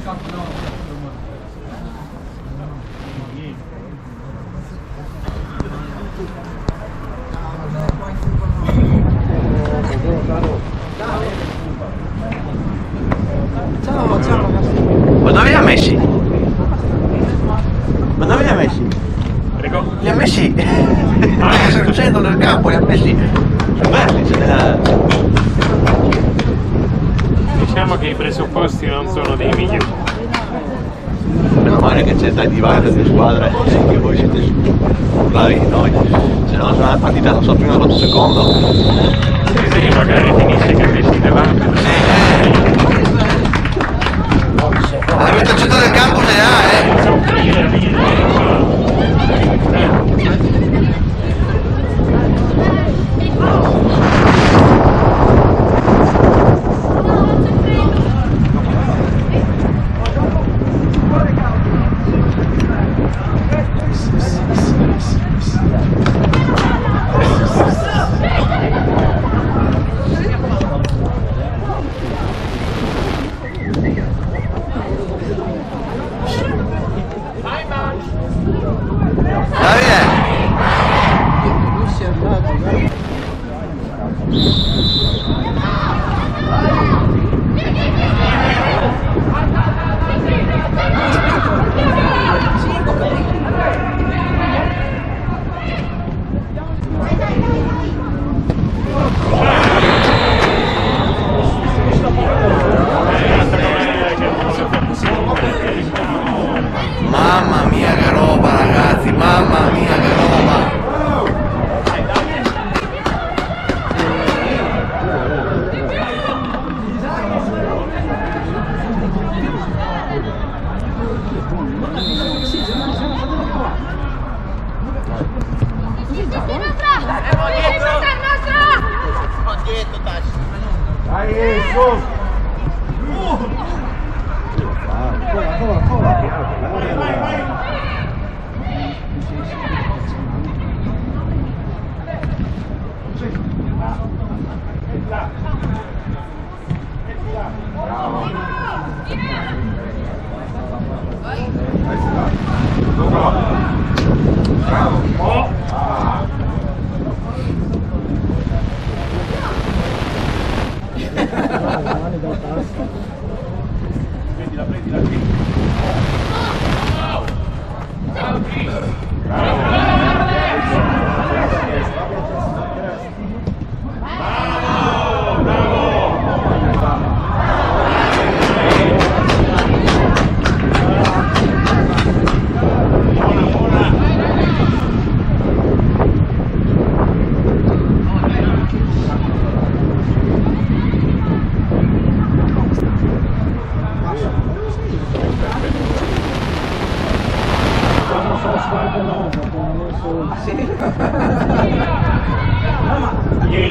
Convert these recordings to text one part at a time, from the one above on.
Ciao, ciao ragazzi. Ma dove li ha messi? Ma dove li ha messi? Prego? Li ha messi sul centro del campo, li ha messi sul vertice. Diciamo che i presupposti non sono dei migliori. Meno male che c'è dai divani delle squadre, che voi siete bravi di noi, se no sarà una partita, non so, prima o secondo. Sì, magari finisce che messi davanti. Avete il centro del campo ce l'ha, Mamma mia che roba ragazzi, mamma mia che roba! Dai, su!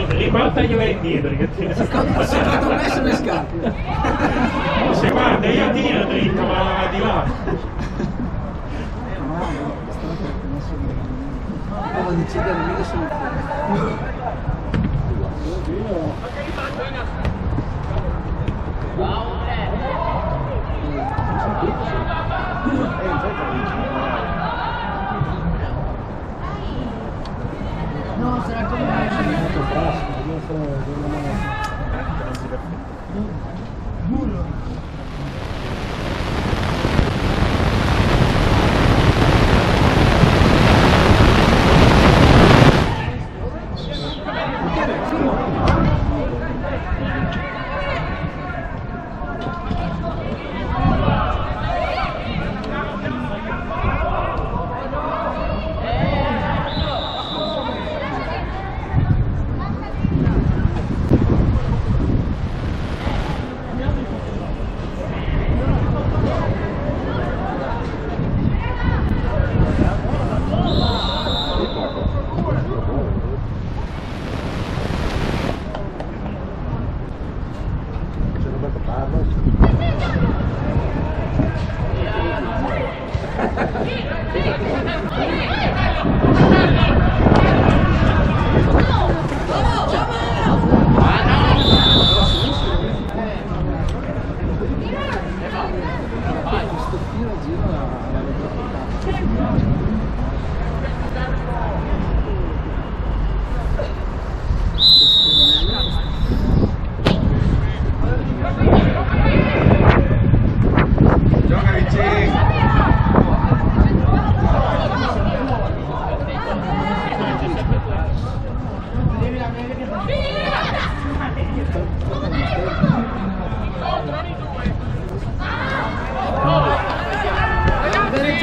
Riportagliela indietro che ti Secondo me sono le scarpe. se guarda io tiro dritto ma va di là. Devo decidere meglio solo. No, sarà come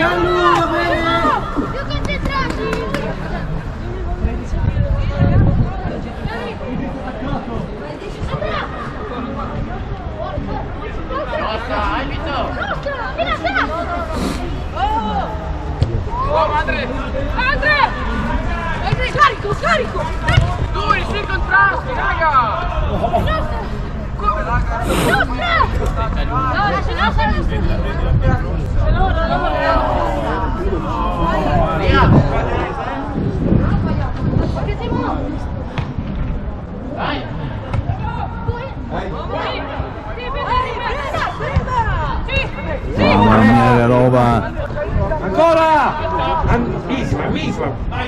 Gianlu, va bene! Più concentrati! Carico, carico! Due, sei contrasti, raga! Come raga? Mamma mia che roba! Ancora! Wisla! Vai!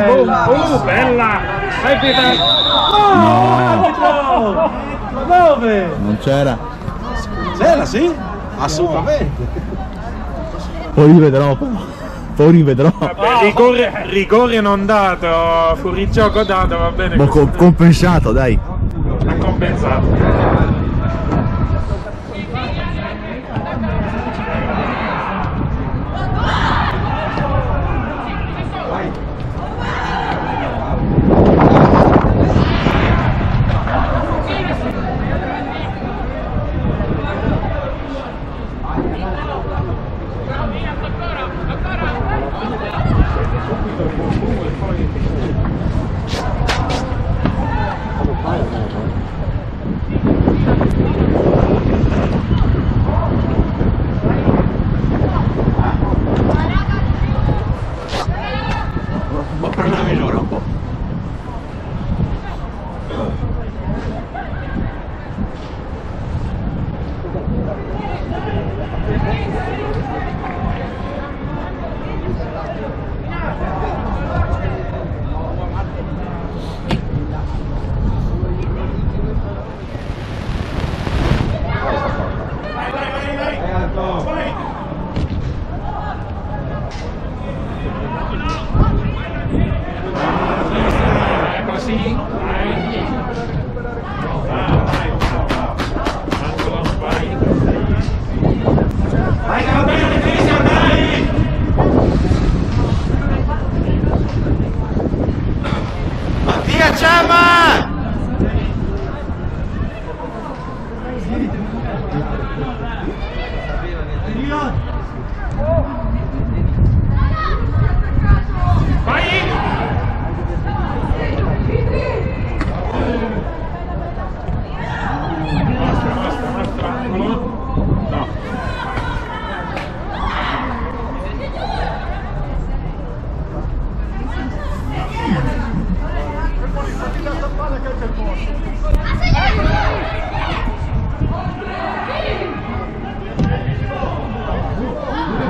Buona! Bella! Hai pietà! No! Dove? Non c'era. C'era, sì? Assolutamente. Poi rivedrò. Vabbè, rigore non dato, fuorigioco dato, va bene. Ma compensato, dai. Ha compensato.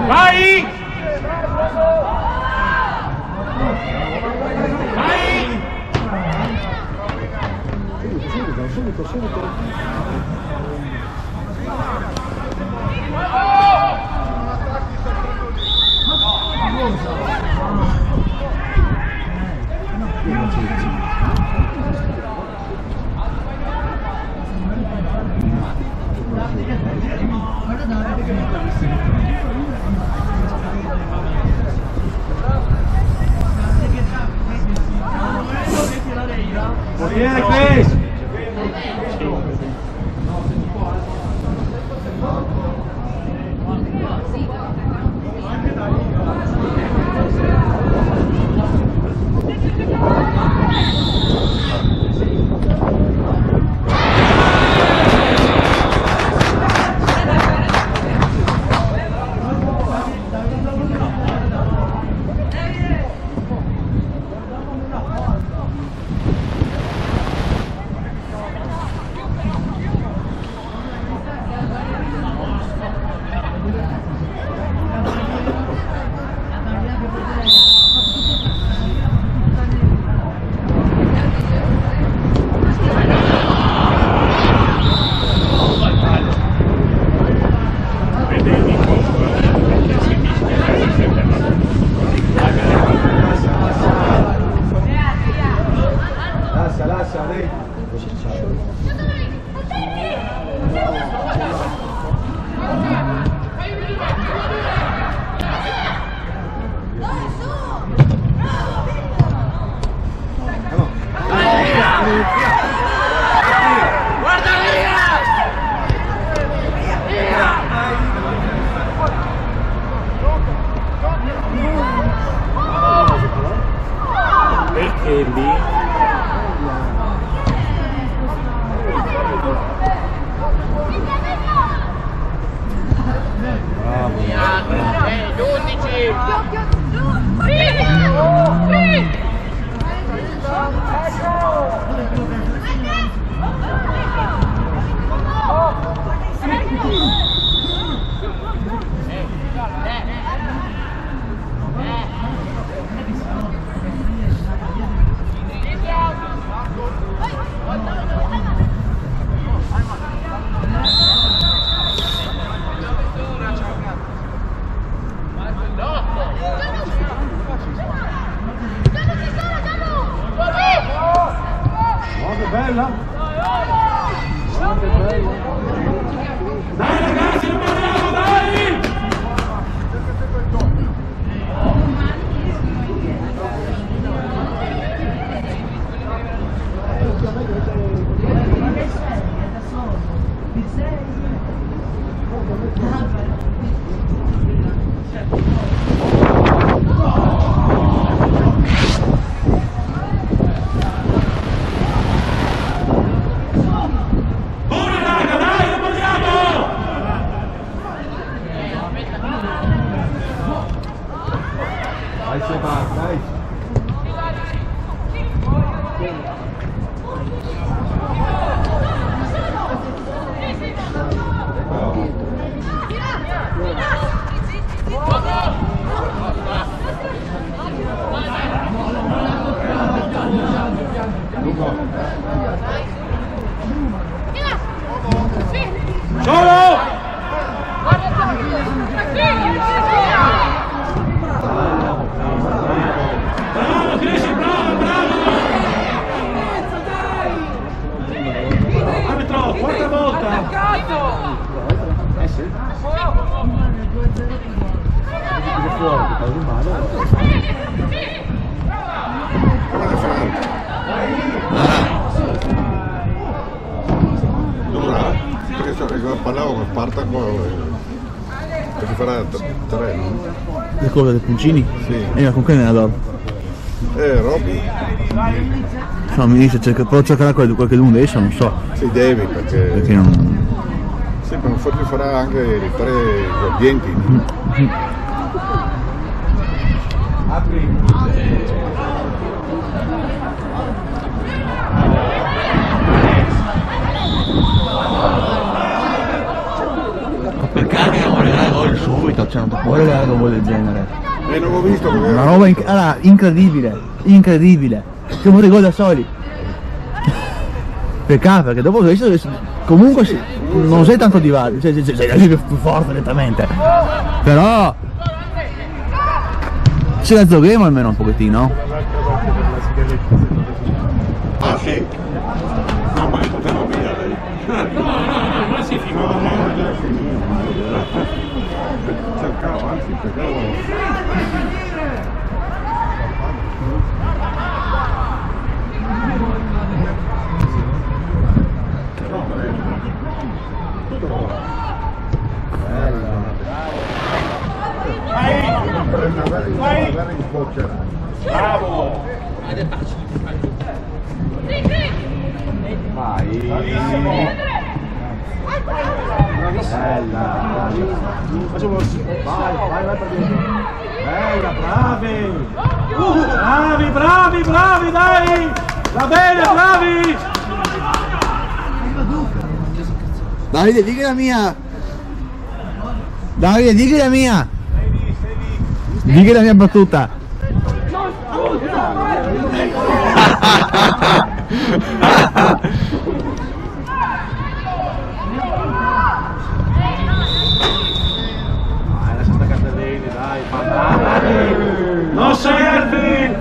Vai! Portiere Chris! Perché lì? Gli 11! Bella! Dai ragazzi, non parliamo, dai! Solo! Bravo Cresci, bravo, bravo! Arbitro, quarta volta! Parlavo con Spartaco perché farà 3, no? Le cose dei Puncini? Sì. Con che ne adoro? Robby? No, mi dice, però cercherà qualche uno adesso, non so. Sì, devi perché non... Sì, ma forse farà anche rifare gli ambienti. Perché anche non regalare gol subito, cioè non può regalare un gol del genere. Non l'ho visto perché... Una roba incredibile, incredibile. Siamo dei gol da soli. Peccato, perché dopo comunque non sei tanto di vado, sei più forte nettamente. Però c'è la zoghemo almeno un pochettino. Ah sì? No, ma è tutta una via lei. Ma si figura. Cercavo, anzi, cercavo. Bravi, dai! Va bene, bravi! Davide, digli la mia! Davide, digli la mia! Digli la mia battuta! Non servi!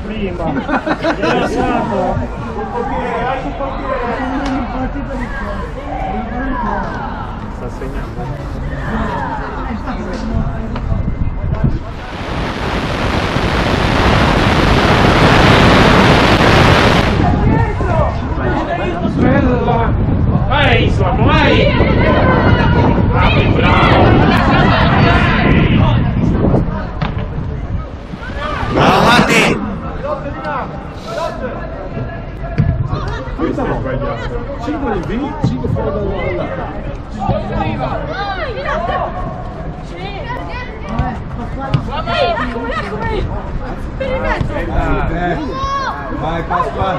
Prima, era stato. Sta segnando. Vai, insomma, vai! Bravo! Bravo Matti! Questa è sbagliata. 5 in B, 5 fuori dalla. Eccomi! Per il mezzo! Vai Pasqua.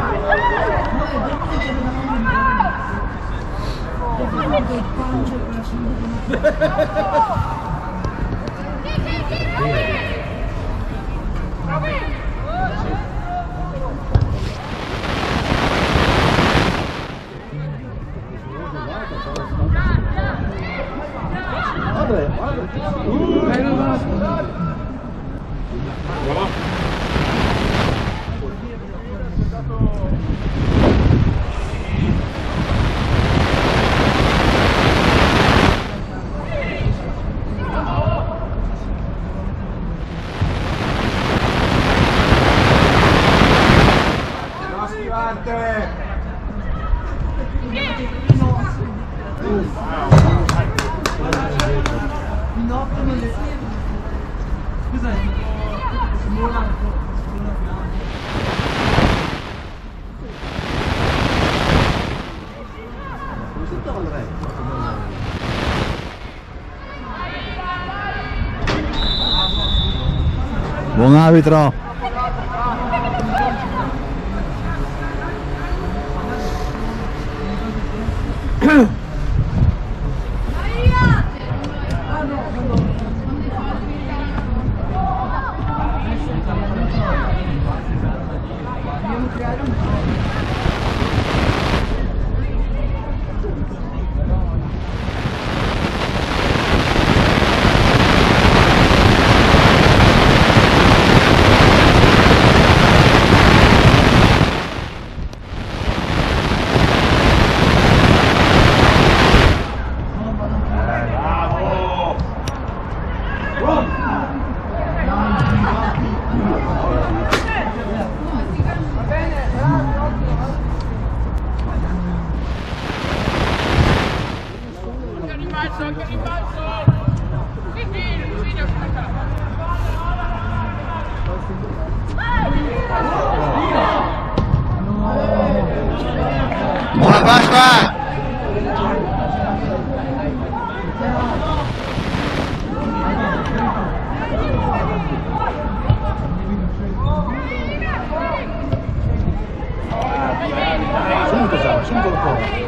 Buon arbitro! Buona Pasqua! Subito Gianni, subito ancora.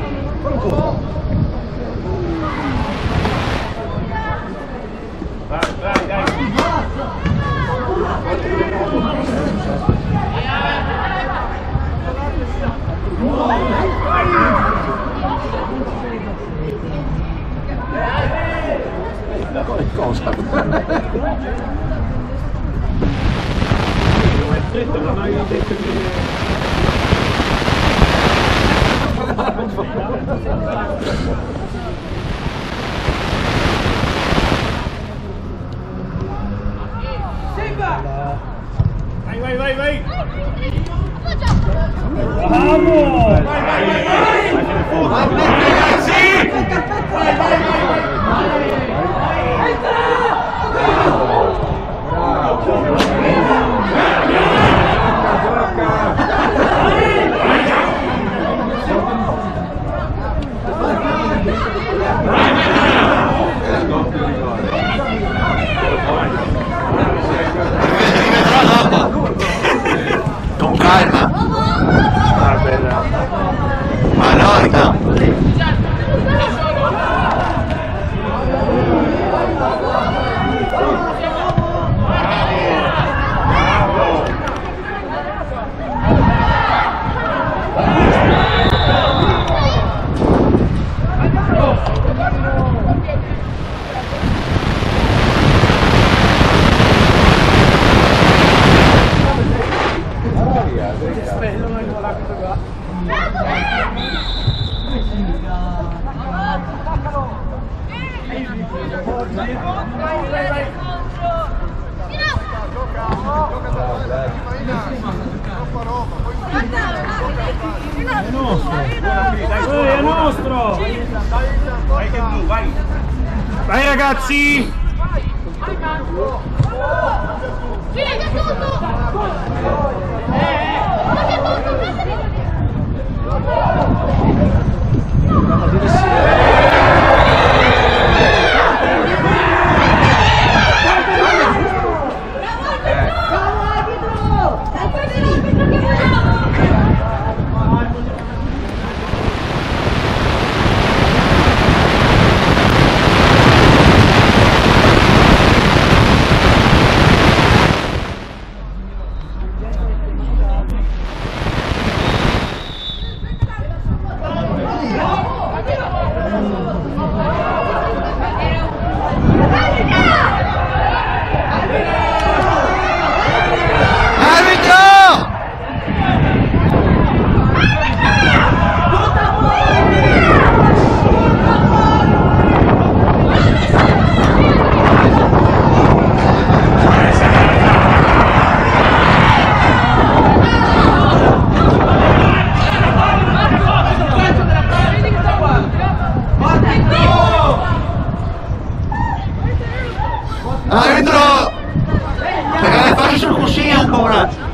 Cosa? Non hai detto Vai! Bravo! Vai, ragazzi! Vai! È nostro! Vai che tu, vai! Vai ragazzi! Arbitro! Perché le fasce sono così ancora!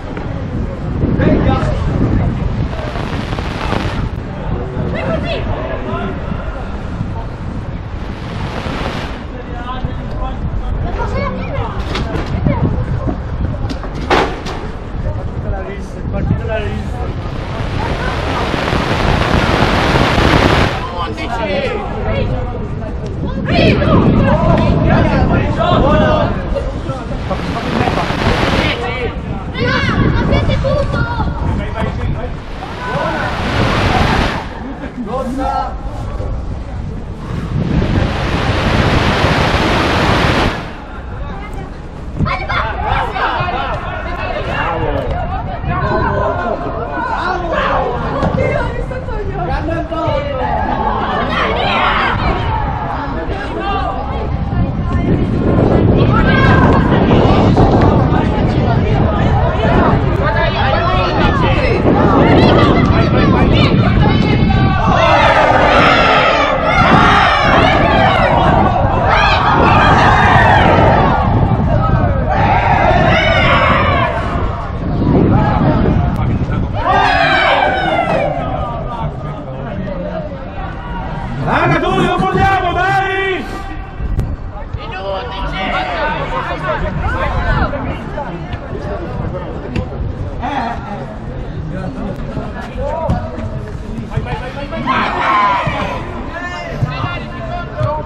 Raga, tu lo vogliamo, dai!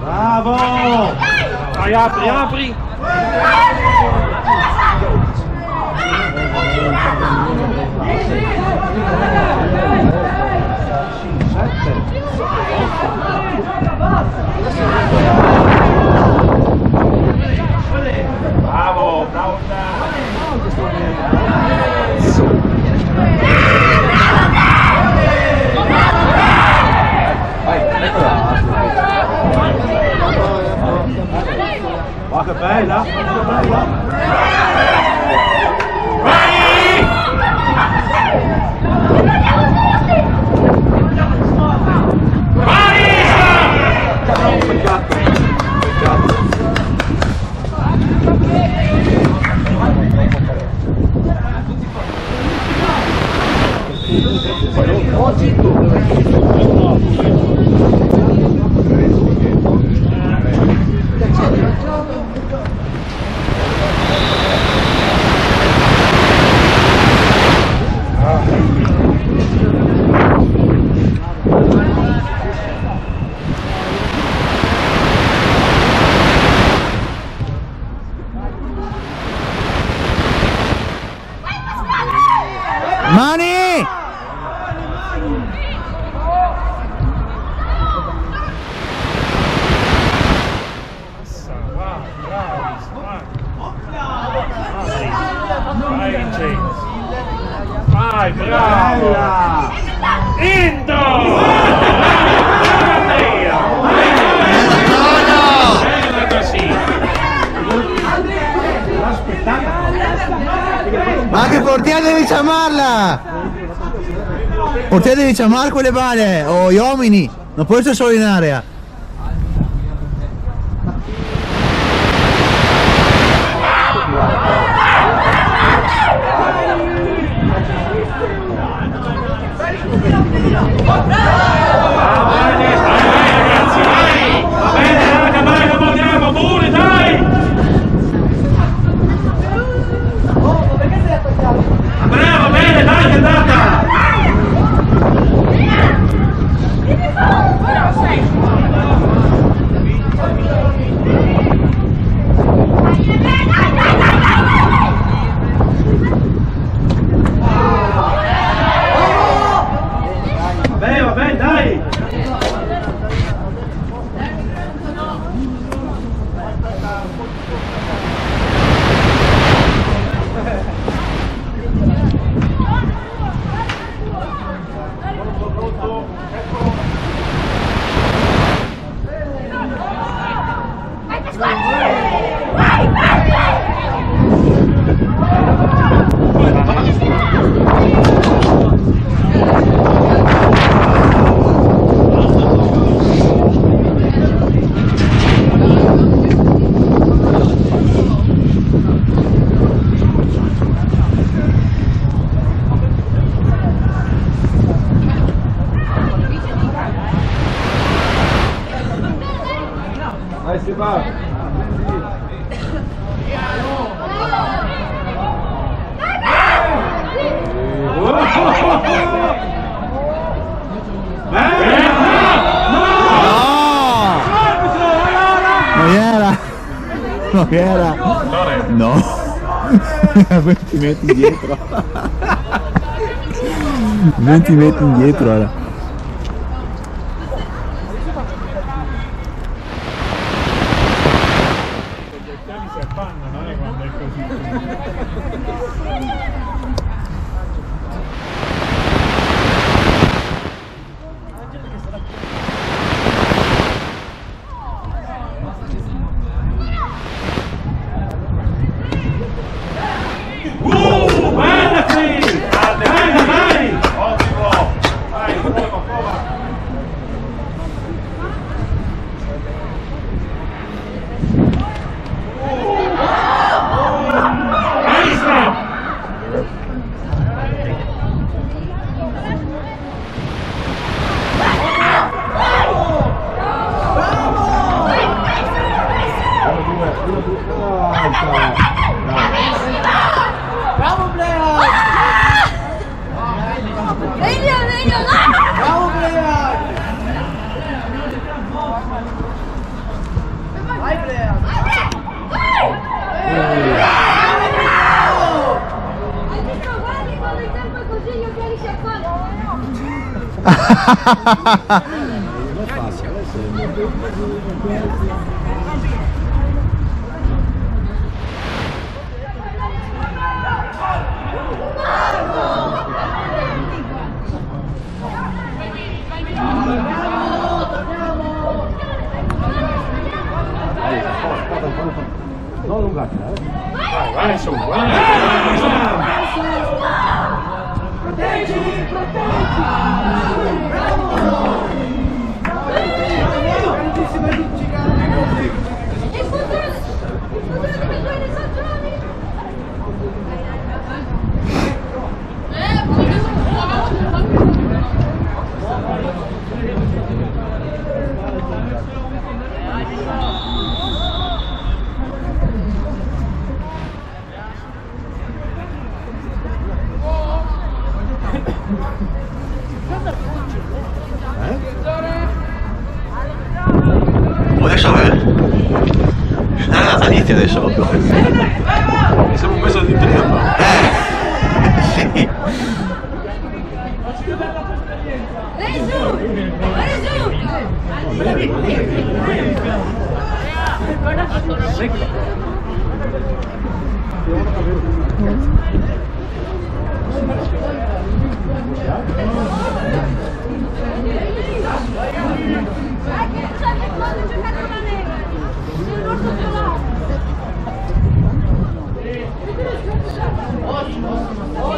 Bravo! Vai, apri, apri! Bravo, bravo! Ma che bella! Vai! Mani! Vai, bravo! Indo! Bella così! Portiere devi chiamarla! Portiere devi chiamare quelle balle, o gli uomini, non può essere solo in area. Non era? No. 20 metri indietro. 20 metri indietro era. Si appannano quando è così. Bravo Blair! Venga, là! Bravo Blair! Vai Blair! Hai visto, guardi quando il tempo è così, gli occhiali si appannano. Non allungate, Vai su, vai! Proteggi! Proteggi! Grandissima luccica! E scusate che tu hai le stagioni! Adesso la inizia adesso proprio. Siamo un mese di tempo. Sì. Ottimo!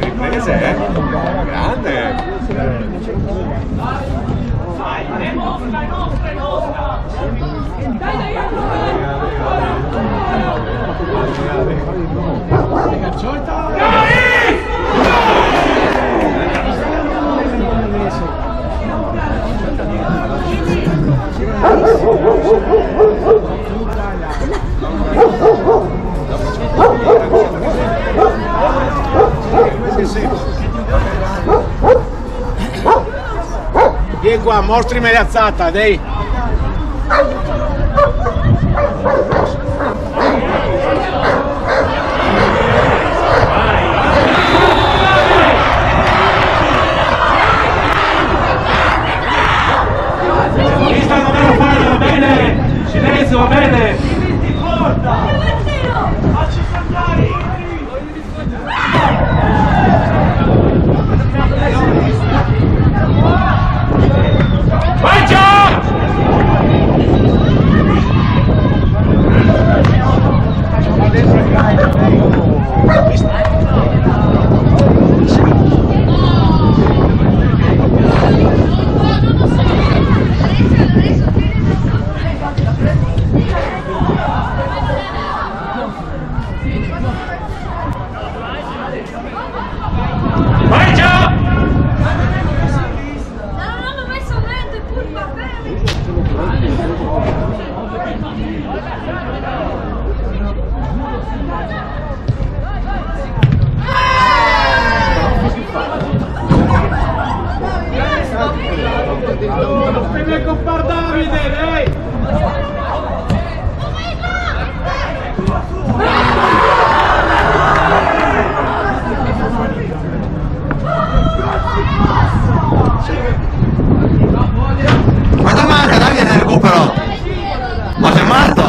Riprese, grande. Vieni qua, mostrami l'alzata, dai. Questa non è la fare, va bene? Silenzio, va bene? Vai già! Vai già! Non hanno messo niente, pur va bene. Vieni con Par Davide, dai! Quanto manca Davide nel recupero? Ma sei matto?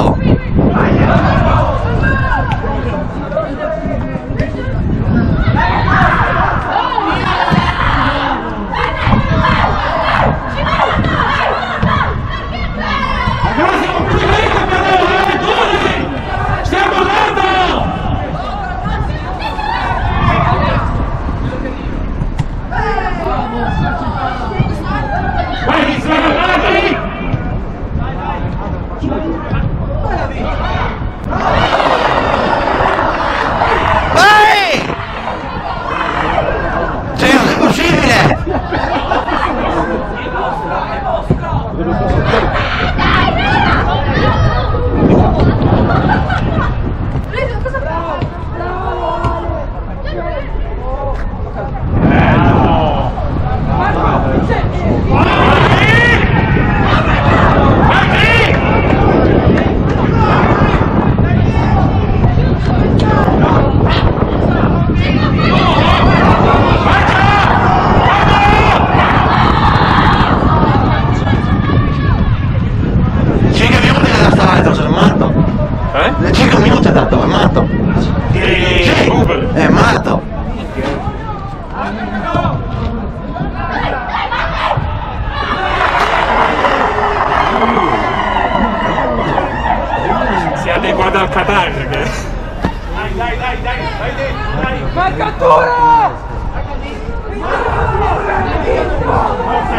Eh? 5 minuti ha dato, è matto! Recupero. È matto!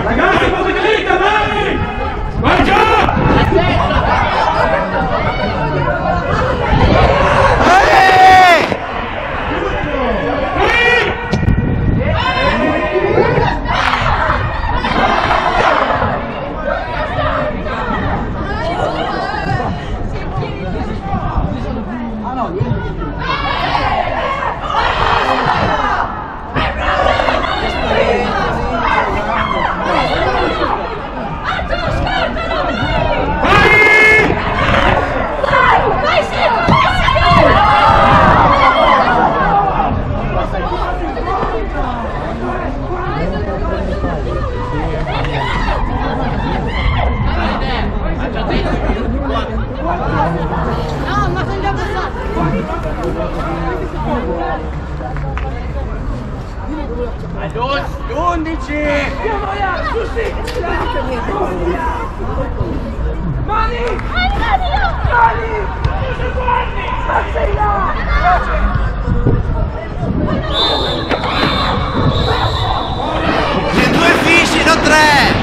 Ragazzi, musica dritta, vai! Vai già! No, ma sono già passato. 11! Mani! C'è 2 fisci, non 3!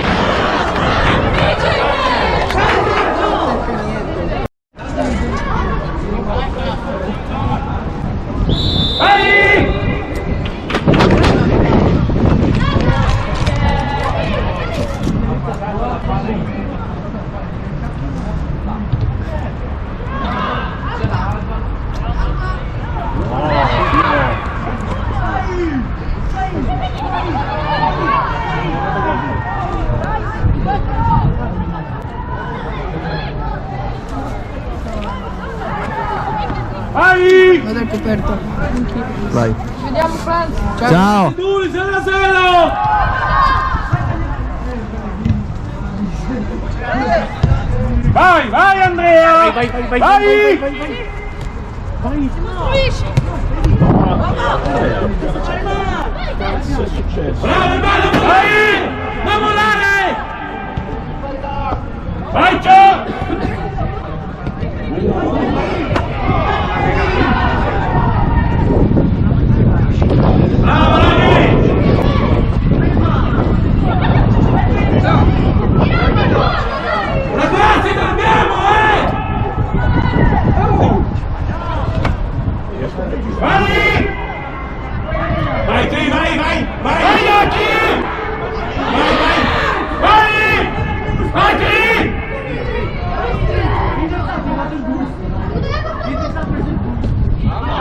Vado al coperto. Vai. Ci vediamo Franz. Ciao. 2-0! Vai, vai Andrea! Vai! Bravo, bravo, vai! Non volare! Vai già! Bravo, ragazzi, torniamo, Vai! Vai, Tri, vai, vai! Vai, Yoki! Vai, vai! Vai! Vai, Tri!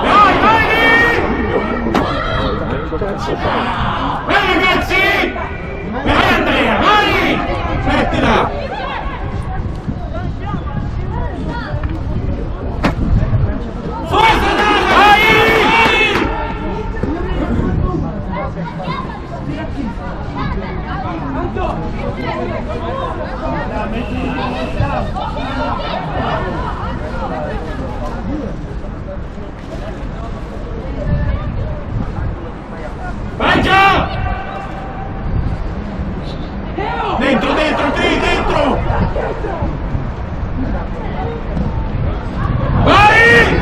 Vai, vai! Vai, ragazzi! Vai, Andrea, vai! Mettila! Forza, vai! Vai già! Dentro, dentro, Tri, dentro! Vai!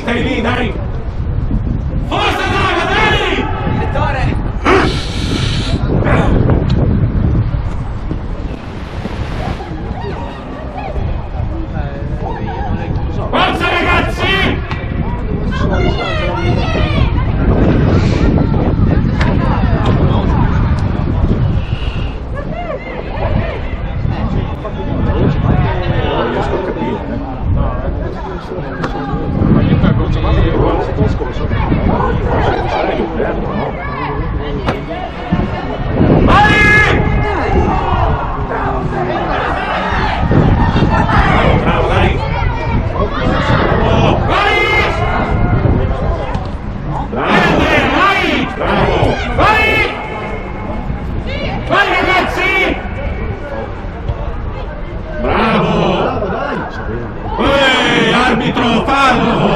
Stai lì, dai! Forza, Daga, dai! Forza, ragazzi! Bravo, dai! Vai! Vai! Bravo! Vai! Vai, ragazzi! Bravo! Arbitro, fallo!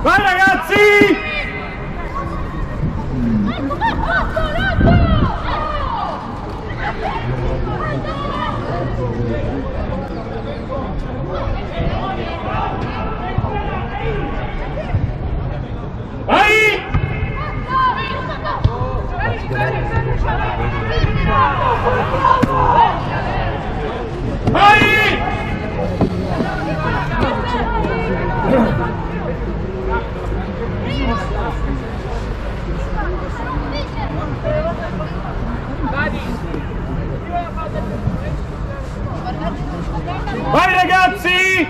Vai ragazzi! Vai! Vai! Vai ragazzi!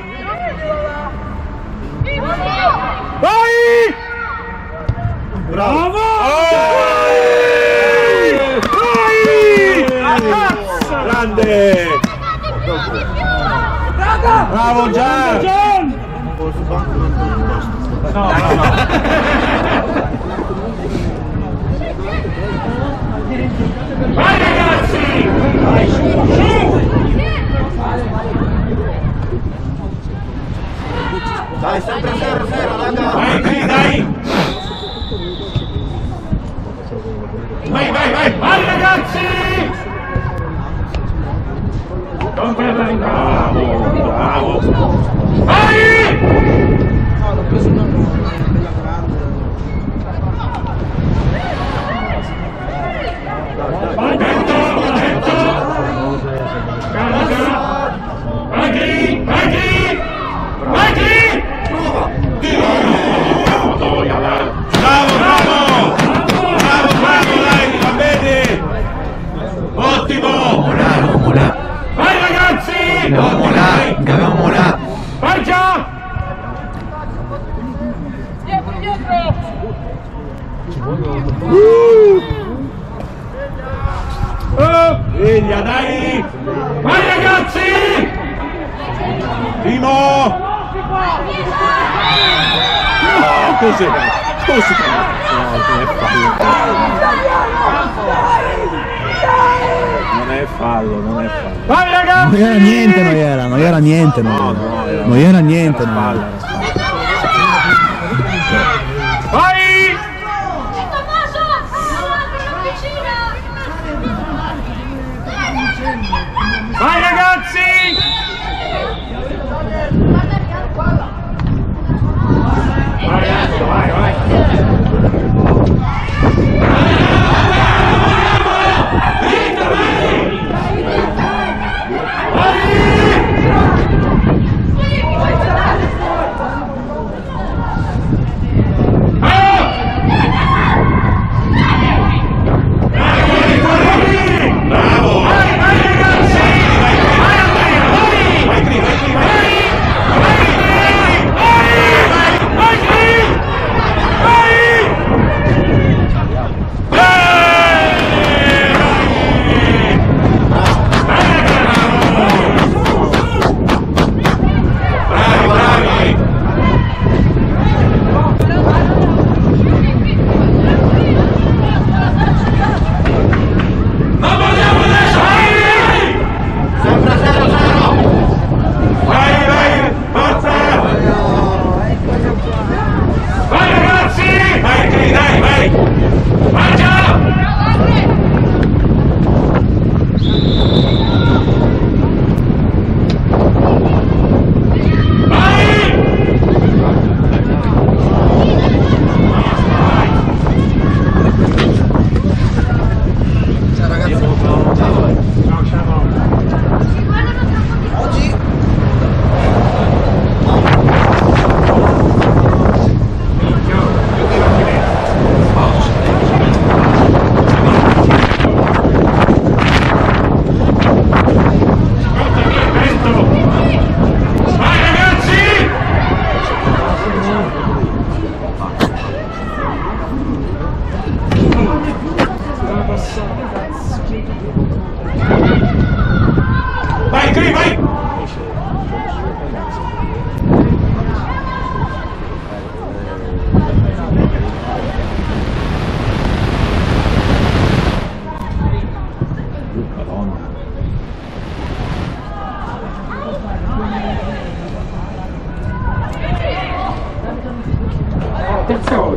Vai! Bravo! Grande! Bravo Gian! No. Vai ragazzi! Vai su! Dai, sempre 0-0, raga! Dai! Vai ragazzi! Non perdere in bravo! Vai! Vai ragazzi! Andiamo là! Vai già! Veglia, dai! Vai ragazzi! Primo! No, cos'è? Non è fallo, non è fallo. Vai ragazzi! Non era niente, non era niente. Vai! Tommaso! Una vicina! Vai ragazzi!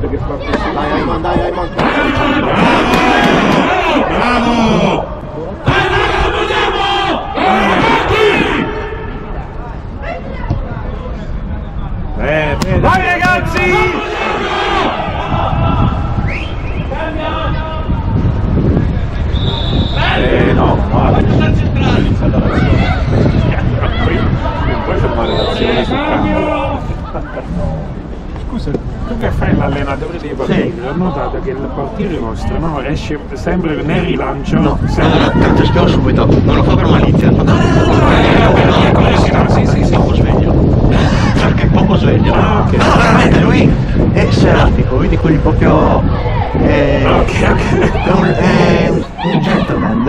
che fa così. Dai Ayman, dai Ayman. Bravo! Dai raga, vogliamo! Vai ragazzi! Non puoi fermare l'azione sul campo. Scusa, tu che fai l'allenatore dei partiti, ho notato che il partito vostro no, esce sempre nel rilancio. No, sempre... tanto spiego subito, non lo fa per malizia, lo fa sì. poco sveglio. Perché è poco sveglio. Ah, ok. No, veramente, lui è seratico, vedi quelli proprio... Ok. È un gentleman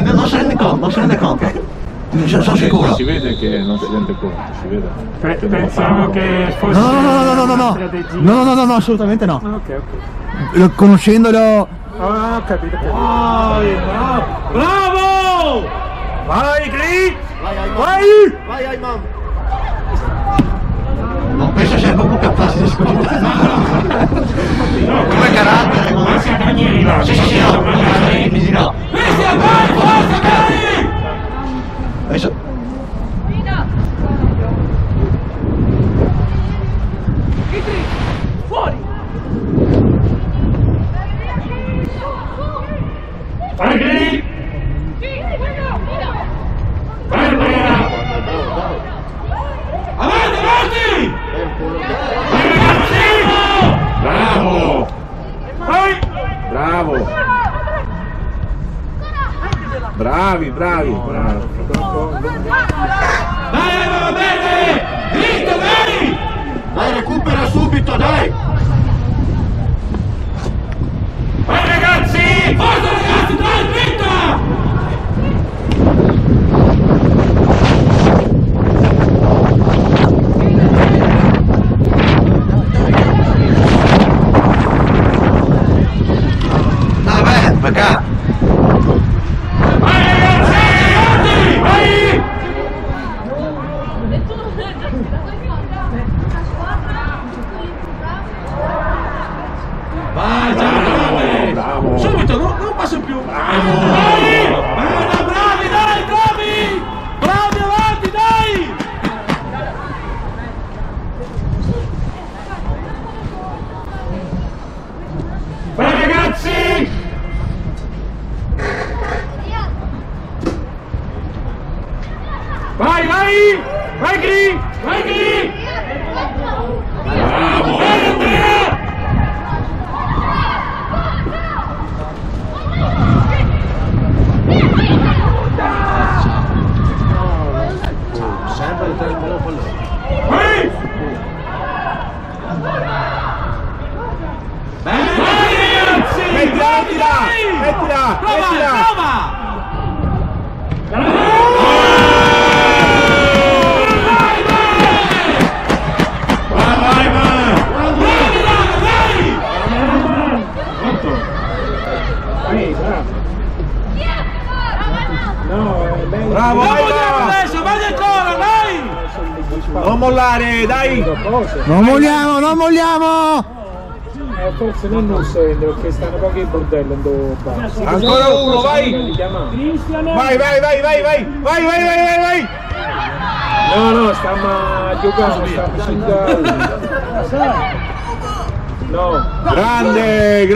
non se rende conto. Sono sicuro. Si vede che non si rende conto, si vede. Pensavo che fosse No, strategia. no, assolutamente no. Ok. Conoscendolo... Ah, ho capito. Bravo! Vai, Gri! Vai Ayman. Non penso sia proprio capace di scoprire. Come carattere, come... Sì, no, mi dirò. Adesso... Vai, Gri! Vai, Brera! Avanti! Vai, ragazzi! Bravo! Vai! Bravo! Bravi! Dai, va bene! Dritto, dai! Dai, recupera subito, dai. Vai, ragazzi! Forza, ragazzi! Dai, dritta! Vabbè, perché? Vai, ragazzi! Avanti! Vai! Vai, già, Bravo! subito, non passo più. Vai! Bravi, dai, bravi! Bravi, avanti, dai! Vai, ragazzi! Vai, vai! Vai, Gri! Vai, Gri! Bravo! Vai, Andrea! Sempre il tempo lo pallone. Vai! Vai, ragazzi! Mettila! Prova! Vai, man! Bravo, Adesso, vai ancora, vai! non mollare, dai! Non molliamo! Forse non so perché stanno pochi in bordello Ancora uno, vai! Vai! No, stiamo giocando, stiamo facendo. No. Grande!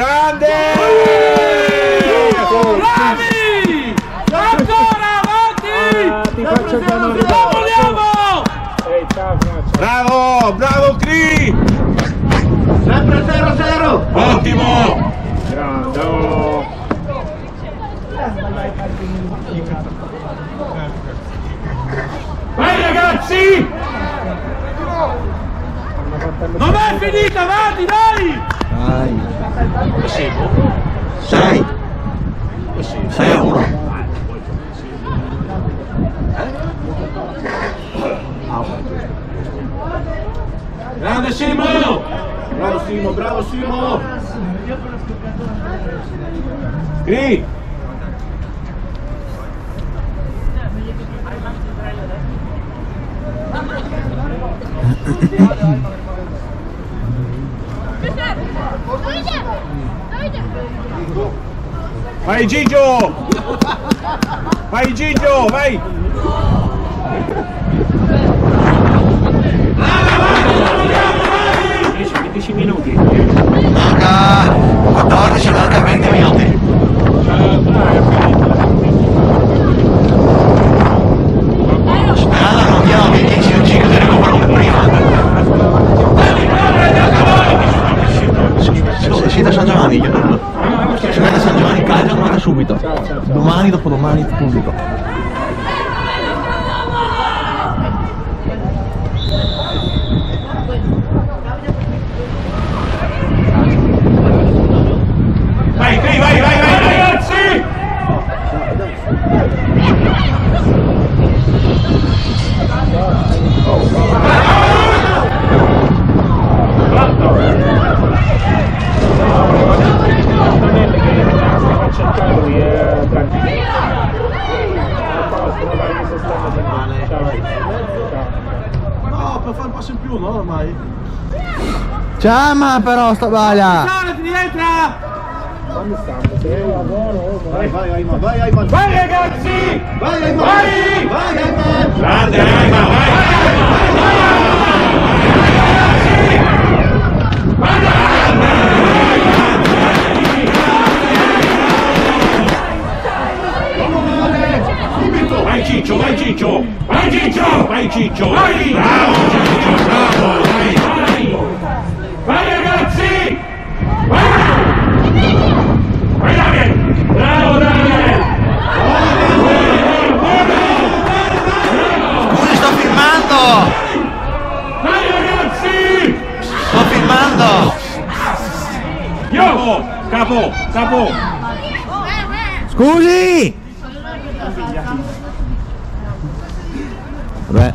Bravi! Ancora avanti! Ti faccio chiamare. Non vogliamo! Ciao, Bravo Cri! Sempre 0-0. Ottimo! grande. Oh. Vai ragazzi! Non è finita, avanti, dai! Sei. 6-1. Grande Simo! Bravo Simo. Cri! Vai Gigio! Vai Gigio, vai! 10 minuti. Manca 14, manca 20 minuti. Sperando non diamo che 10 non ci recupero prima. Si da San Giovanni, si mette San Giovanni in calcio, tornate subito. Domani, dopodomani, pubblico. Vai, ragazzi! No, per fare un passo in più, no ormai? Chiama però sta balla! Salati di entra! Vai Ayman, vai Ayman. Vai ragazzi! Vai Ayman. Vai! Vai Ayman. Grande Ayman, vai! Vai Ciccio, vai Ciccio! Vai Ciccio! Vai Ciccio! Vai! Bravo Ciccio, bravo! Vai! Vai ragazzi! Vai! Vai Daniel! Bravo Daniel! Scusi, sto filmando! Vai ragazzi! Sto filmando! Io! Capo! Scusi! Vabbè.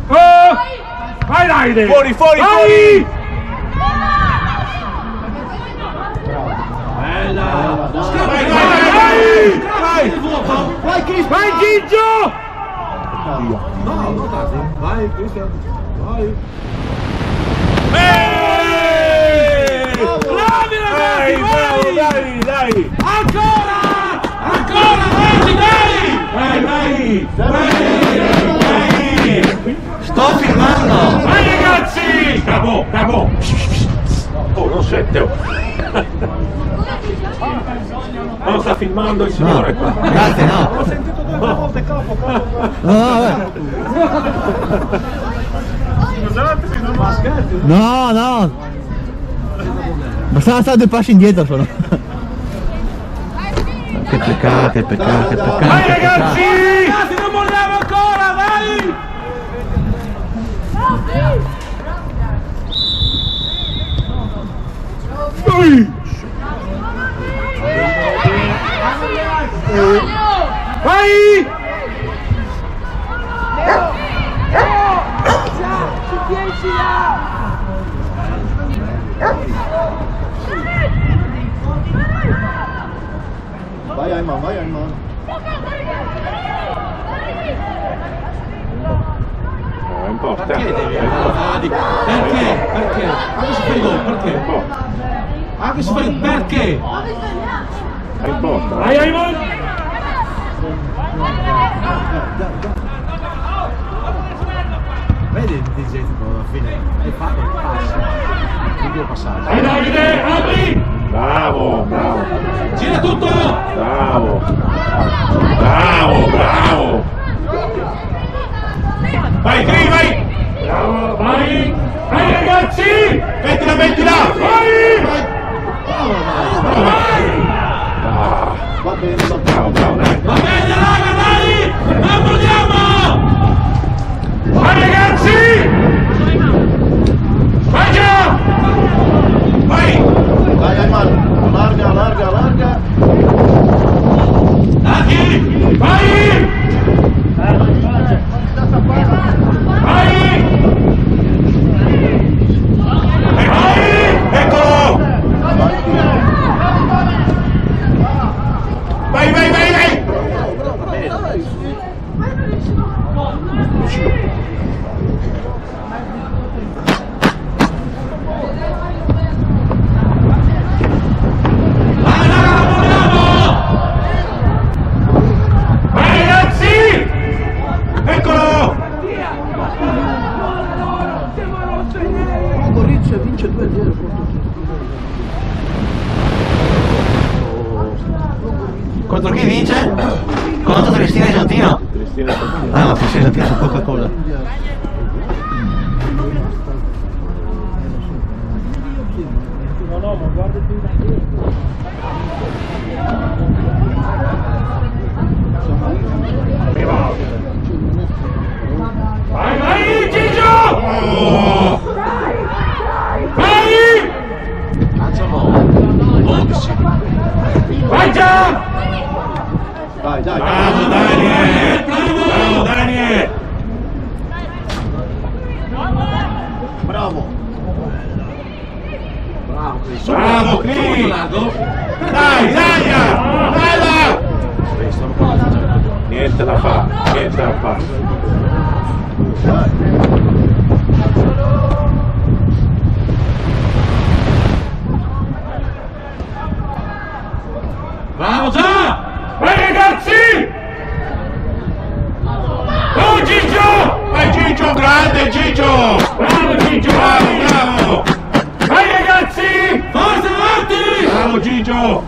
Oh! Vai Davide! Fuori! Vai! Vai Gigio! Vai, Cristian, vai. Bravi ragazzi! Dai! Ancora! Vai! Sto filmando! Vai ragazzi! Capo! Oh, non sente! Non sta filmando il signore qua! Grazie, no! No, no! Bastava stare 2 passi indietro solo. Che peccato! Vai ragazzi! Non molliamo ancora, vai! Vai! Vai Ayman, vai Ayman. Non importa. Perché devi Perché? Anche se fai gol, perché? Anche se fai perché? Non importa. Vai Ayman! Vedi il DJ tipo alla fine, hai fatto il passo, il passaggio. Vai Davide, apri! Bravo! Gira tutto! Bravo! Vai Cri, vai! Bravo, vai! Vai ragazzi! Mettila! Vai! Va bene, va bene. Bravo, dai! Va bene raga, dai! Andiamo! Vai ragazzi! Vai già! Vai! Vai Ayman, allarga. Dai! Vai! Vai! Gorizia vince 2-0 Contro chi vince? Contro Triestina e Giantino. Ah, ma Triestina e Giantino sono poca cosa. Vai, vai, Gigio! Vai! Vai già! Dai, dai. Bravo Daniel! Bravo Daniel! Bravo. Bravo Cli! Dai, dai! Dai! Niente da fare, niente da fare. Bravo già! Vai ragazzi! Oh Gigio! Vai Gigio, grande Gigio! Bravo Gigio! Bravo, bravo! Vai ragazzi! Forza avanti! Bravo Gigio!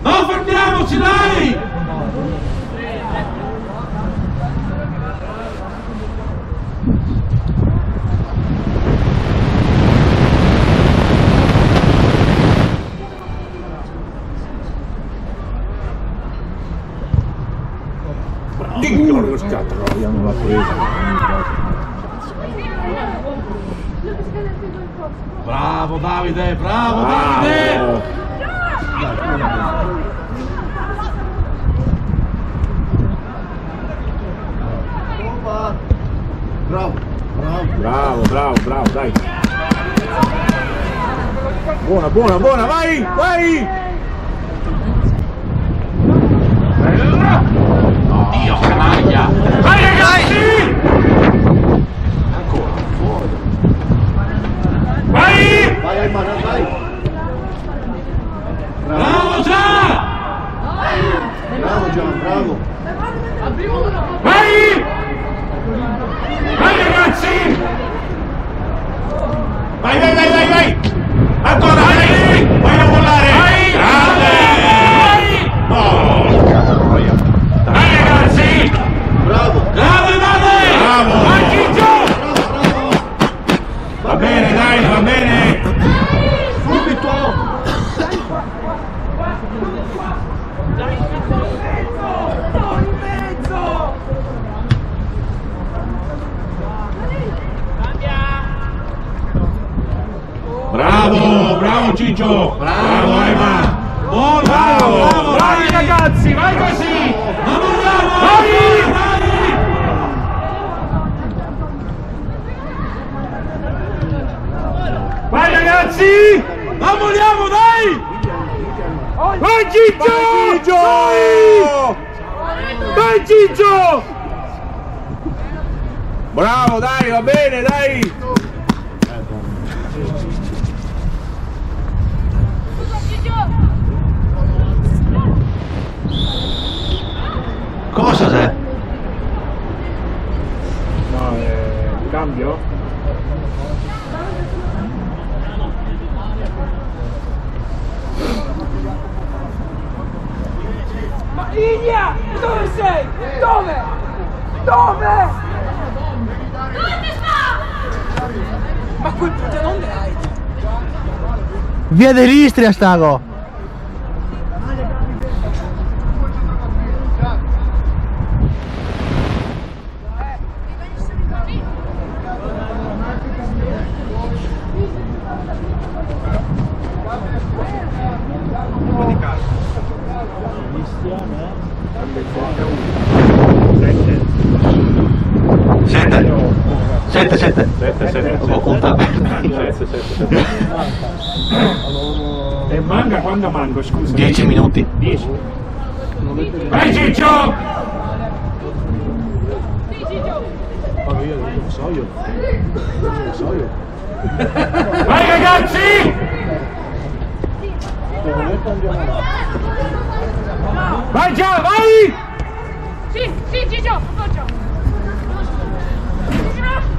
Non fermiamoci, dai! Dio, lo scatto, non l'ha preso. Bravo Davide, bravo Davide! Bravo, bravo. Bravo, bravo, bravo, dai. Buona, buona, buona, vai, vai! Dio, canaglia! Vai ragazzi! Vai! Vai, Aymana, vai. Bravo già! Bravo, Gian, bravo. Vai! Vai ragazzi! Vai, vai, vai, vai, vai! Ancora, vai! Vai a volare! Vai! Grande! Vai! Vai ragazzi! Bravo. Bravo Emanuele! Bravo! Vai Gigio! Va bene, dai, va bene! Subito. Bravo, bravo Gigio! Bravo Ema! Buono, Bravo, bravo, bravi vai ragazzi, vai così! Andiamo! Vai! Vai ragazzi! Ammoniamo, dai! Vai Gigio! Vai Gigio! Bravo, dai, va bene, dai! Cosa c'è? No, cambio? Ma Ilia, dove sei? Dove? Dove? Dove sta? Ma quel puttano non hai? Via dell'Istria stavo. Sette. Ho contato. E manca quando manco, scusa? 10 minuti. 10. Vai Gigio! Vai ragazzi! Vai già, vai! Sì, Gigio, forza!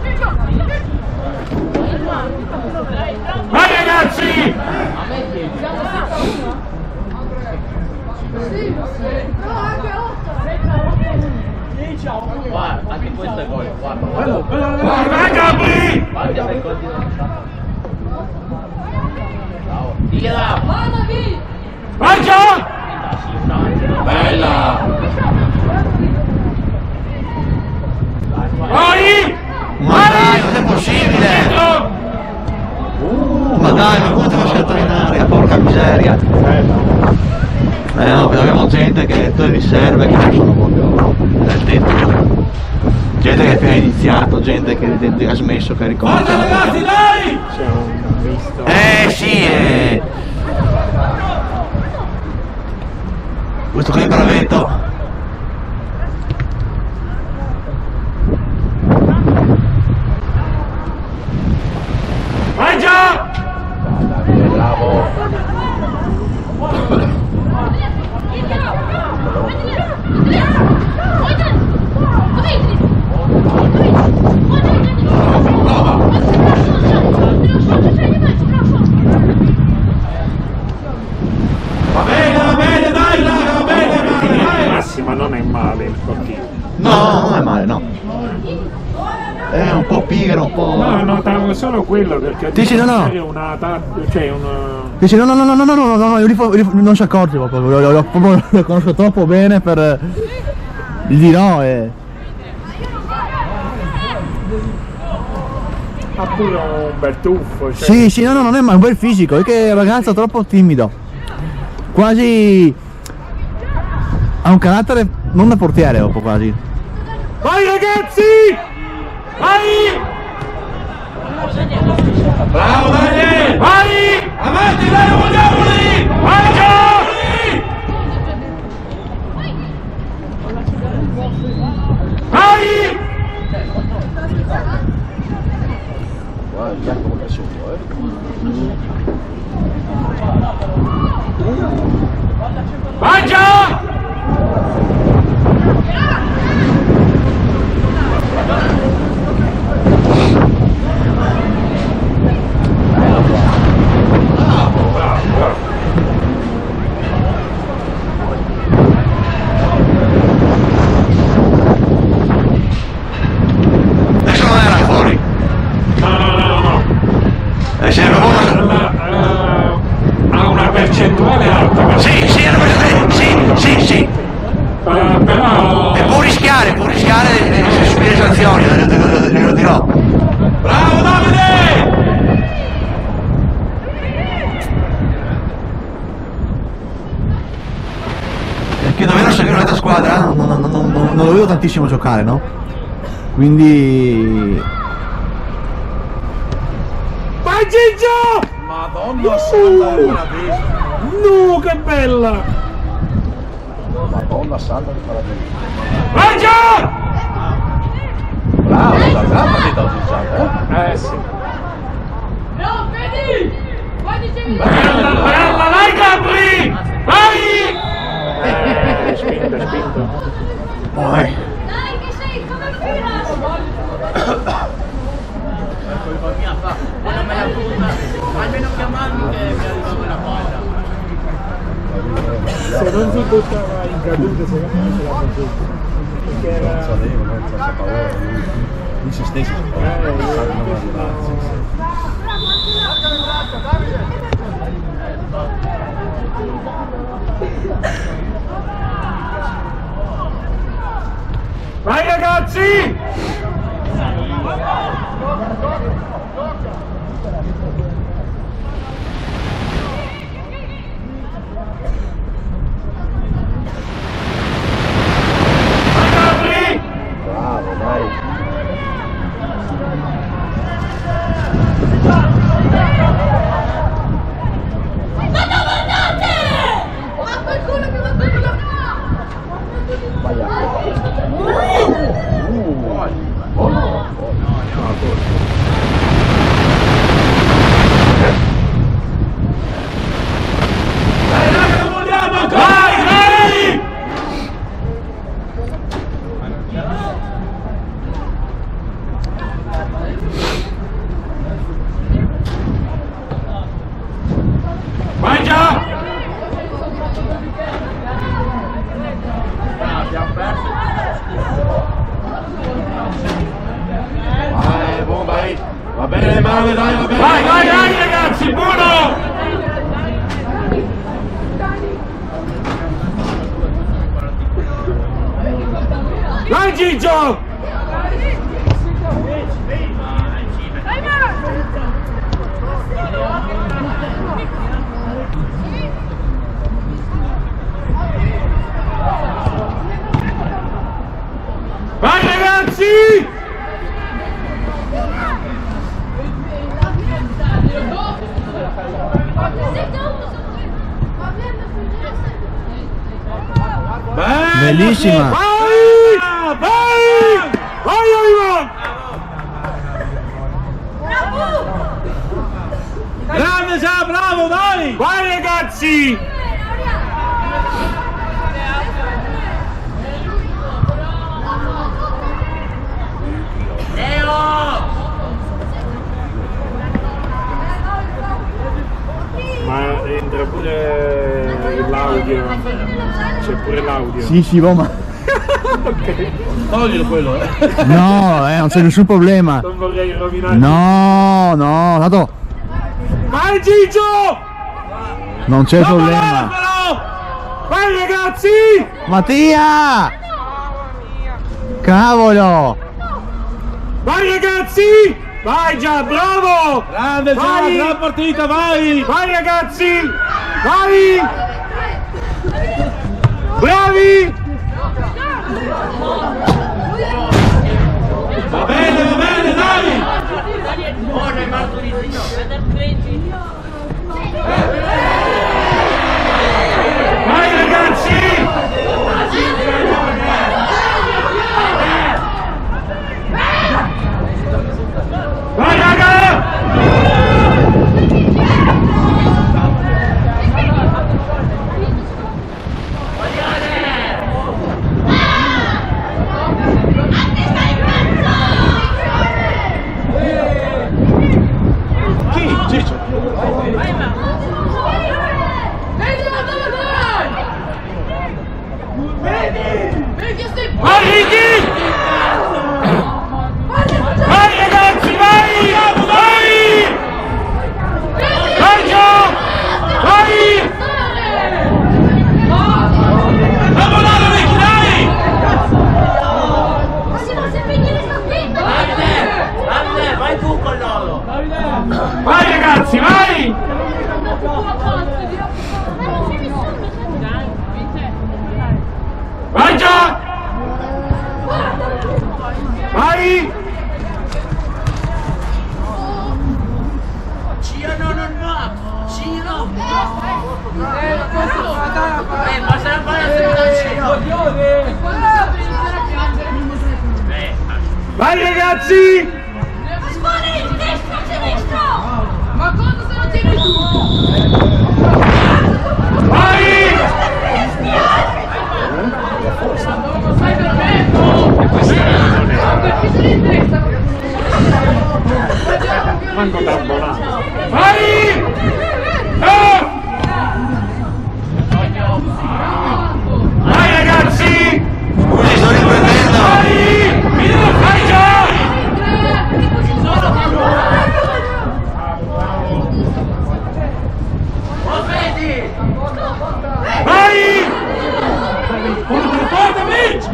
Gigio! Vai Gabri! Vai già! Bella! Vai! Ma dai, non è possibile! Ma dai, ma come te lo sei in aria? Porca miseria! No, abbiamo gente che tu li serve che non sono proprio del tetto. Gente che è appena iniziato, gente che ha smesso, che ricorda. Forza ragazzi, dai! C'è un misto. Sì, questo qui è bravetto. Vai già! Va bene, dai, va bene, dai! Massima non è male il cortile. No, non è male, no. È un po' pigro, un po'. No, notavo solo quello perché Sì, no, no. cioè un Dice no, non si accorge proprio, lo conosco troppo bene per gli no e... ha pure un bel tuffo. Cioè... Sì, no, non è ma un bel fisico, è che è un ragazzo troppo timido. Quasi ha un carattere non da portiere dopo quasi. Vai ragazzi! Vai! Bravo Daniele! Vai! Avanti, dai, vogliamoli! Vai già! Vai! Vai già! Adesso non era fuori. No. È sempre buono. Ha una percentuale alta. Sì, sì. Però E può rischiare di subire sanzioni, glielo dirò. Bravo Davide! Perché davvero seguire un'altra squadra non lo vedo tantissimo giocare, no? Quindi... Vai Gigio! Madonna santa è una destra. No, che bella! Madonna santa di paradiso. Vai già! Bravo, la gran partita utilizzata, sì. No, vedi! Qua dicevi... Bella, dai Gabri! Vai! Spinto. Poi. Dai, che sei come fila! Almeno chiamarmi che mi arrivava la palla. Se non si buttava in caduta secondo me ce l'ha fatto. Perché era... senza paura, lui si stesso si Vai ragazzi! bravo, dai. Ma dove andate? Ma qualcuno che va a Vai a Va bene, dai, va bene. Vai ragazzi, buono! Vai Gigio! Vai ragazzi! Bellissima! Vai! Vai! Vai Ivan! Grande già, bravo, dai! Vai ragazzi! Ma entra pure l'audio, c'è pure l'audio. Sì, ma... Toglilo quello, No, non c'è nessun problema. Non vorrei rovinare. No, tanto Vai Gigio! non c'è problema. Vai ragazzi! Mattia! Cavolo! Vai ragazzi! Vai già, bravo! Grande già, gran partita, vai! Vai ragazzi! Vai! Bravi! Va bene, dai! Vai ragazzi! Vai raga! Chi? Ciccio? Vai Ricky! Vai ragazzi, vai! Vai! Vai già! Vai! A volare Ricky, dai! Vai tu con loro! Vai ragazzi, vai! Vai già! Vai! Passa la palla Vai ragazzi! Ma cosa se non tieni tu? Vai! Sai perfetto! Manco da buonato. Vai! No! Vai ragazzi! Scusi, sto riprendendo! Vai! Vai già! Vai! Forte Mitch!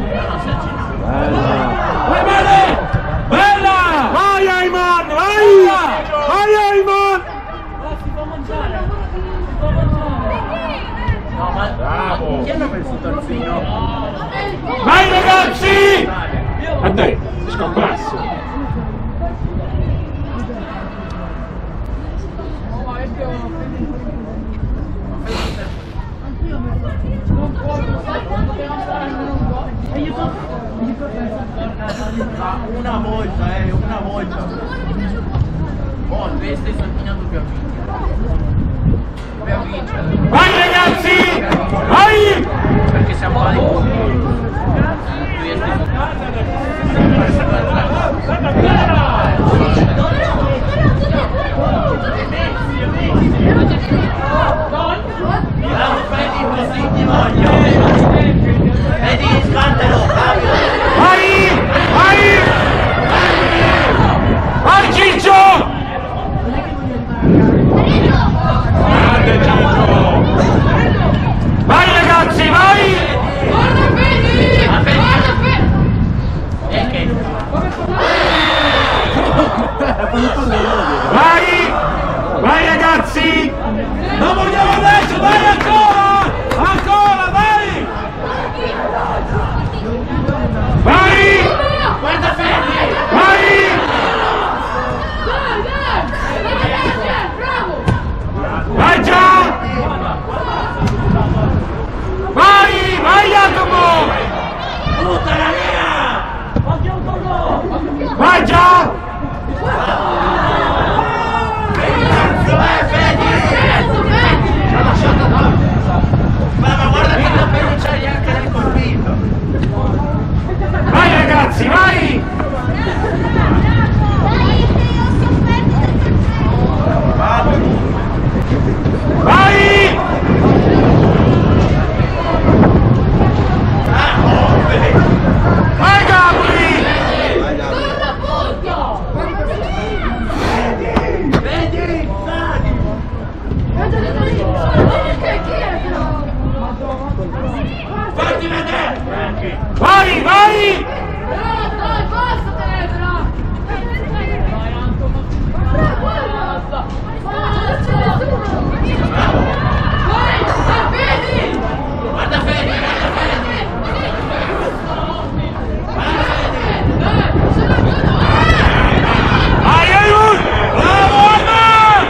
Vai bene! Bella! Vai Ayman! Vai! Vai Ayman! Bravo! Chi hanno messo il tazzino? Vai ragazzi! A te, scomprasso. Una volta, una volta. Oh, questo è stampinato più a vincere. Dobbiamo vincere. Vai ragazzi! Vai! Perché siamo qua di vedi, scattalo, Vai! Vai! Vai Ciccio! Vai! Vai ragazzi! Non vogliamo adesso, vai ancora! Ancora, vai! Vai! Guarda Fede! Vai! Bravo! Vai già! Vai! Vai Jacopo! Buttala via! Vai già! Ma guarda che la pelliccia anche nel colpito! Vai ragazzi, vai! Vai! Vai Gabri! Vedi? Fatti vedere! Vai, vai! Dai, basta tenerla! Vedi! Guarda Fede! Vai Ayun! Bravo Ayman!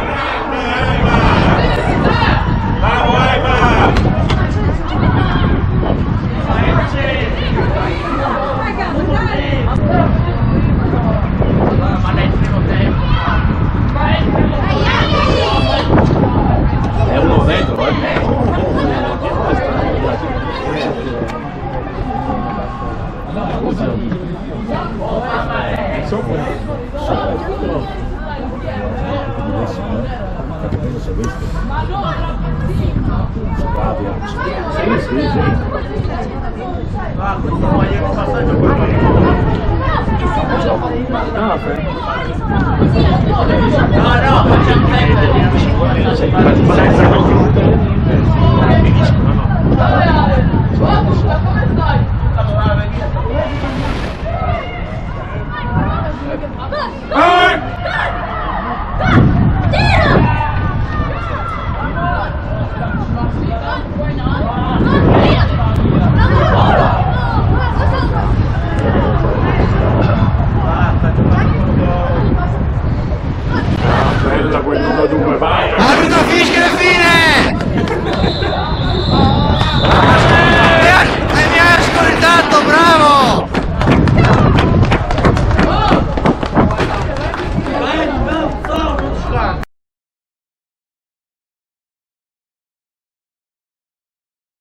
Bravo Ayman! Ma nel primo tempo! È uno dentro, Guarda, voglio un passaggio qua. No, facciamo Bella quel 1-2, vai!